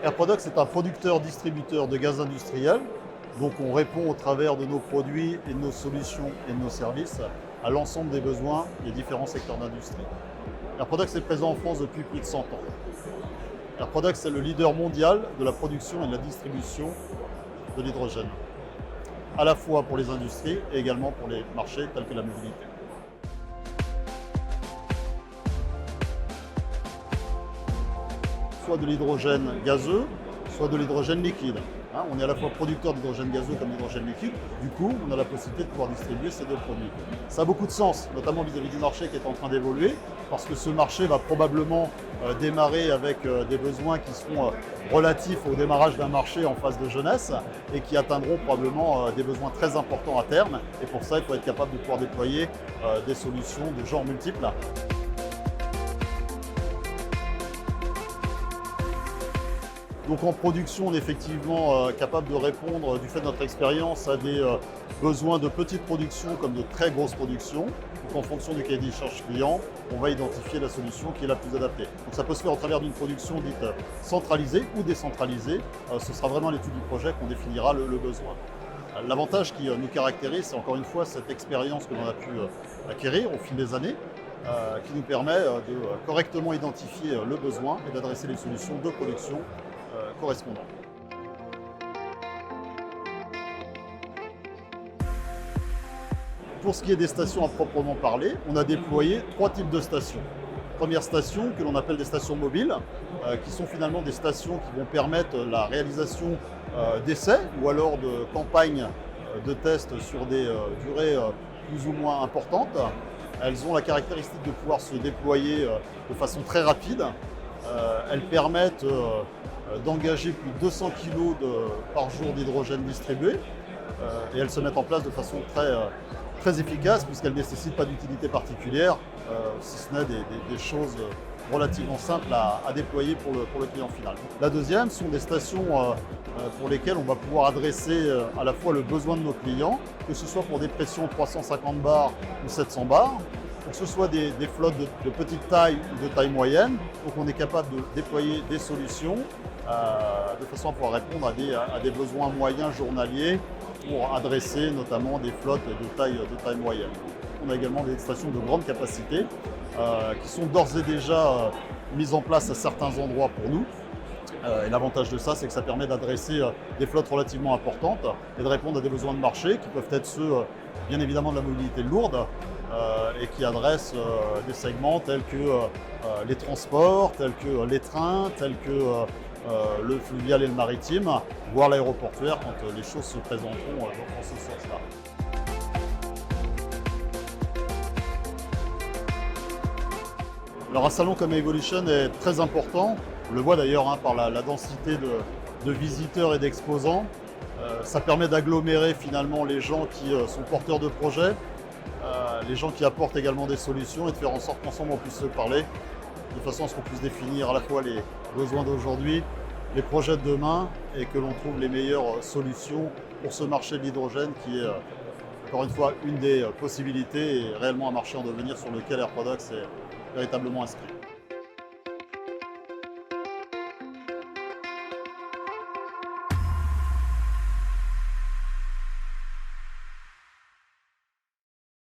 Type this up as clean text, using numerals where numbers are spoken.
Air Products est un producteur-distributeur de gaz industriel. Donc on répond au travers de nos produits et de nos solutions et de nos services à l'ensemble des besoins des différents secteurs d'industrie. Air Products est présent en France depuis plus de 100 ans. Air Products est le leader mondial de la production et de la distribution de l'hydrogène, à la fois pour les industries et également pour les marchés tels que la mobilité. Soit de l'hydrogène gazeux, soit de l'hydrogène liquide. On est à la fois producteur d'hydrogène gazeux comme d'hydrogène liquide, du coup on a la possibilité de pouvoir distribuer ces deux produits. Ça a beaucoup de sens, notamment vis-à-vis du marché qui est en train d'évoluer, parce que ce marché va probablement démarrer avec des besoins qui seront relatifs au démarrage d'un marché en phase de jeunesse et qui atteindront probablement des besoins très importants à terme. Et pour ça, il faut être capable de pouvoir déployer des solutions de genre multiples. Donc en production, on est effectivement capable de répondre, du fait de notre expérience, à des besoins de petites productions comme de très grosses productions. Donc en fonction du cahier des charges client, on va identifier la solution qui est la plus adaptée. Donc ça peut se faire au travers d'une production dite centralisée ou décentralisée. Ce sera vraiment à l'étude du projet qu'on définira le besoin. L'avantage qui nous caractérise, c'est encore une fois cette expérience que l'on a pu acquérir au fil des années, qui nous permet de correctement identifier le besoin et d'adresser les solutions de production correspondantes. Pour ce qui est des stations à proprement parler, on a déployé 3 types de stations. Première station que l'on appelle des stations mobiles, qui sont finalement des stations qui vont permettre la réalisation d'essais ou alors de campagnes de tests sur des durées plus ou moins importantes. Elles ont la caractéristique de pouvoir se déployer de façon très rapide. Elles permettent d'engager plus de 200 kg par jour d'hydrogène distribué et elles se mettent en place de façon très efficace puisqu'elles ne nécessitent pas d'utilité particulière, si ce n'est des choses relativement simples à déployer pour le client final. La deuxième sont des stations pour lesquelles on va pouvoir adresser à la fois le besoin de nos clients, que ce soit pour des pressions 350 bars ou 700 bars, pour que ce soit des flottes de petite taille ou de taille moyenne. Donc on est capable de déployer des solutions de façon à pouvoir répondre à des besoins moyens journaliers pour adresser notamment des flottes de taille moyenne. On a également des stations de grande capacité qui sont d'ores et déjà mises en place à certains endroits pour nous. Et l'avantage de ça, c'est que ça permet d'adresser des flottes relativement importantes et de répondre à des besoins de marché qui peuvent être ceux, bien évidemment, de la mobilité lourde et qui adressent des segments tels que les transports, tels que les trains, tels que le fluvial et le maritime, voire l'aéroportuaire quand les choses se présenteront dans ce sens-là. Alors un salon comme Evolution est très important, on le voit d'ailleurs par la densité de visiteurs et d'exposants. Ça permet d'agglomérer finalement les gens qui sont porteurs de projets, les gens qui apportent également des solutions et de faire en sorte qu'ensemble on puisse se parler de façon à ce qu'on puisse définir à la fois les besoins d'aujourd'hui, les projets de demain et que l'on trouve les meilleures solutions pour ce marché de l'hydrogène qui est encore une fois une des possibilités et réellement un marché en devenir sur lequel Air Products est véritablement inscrit.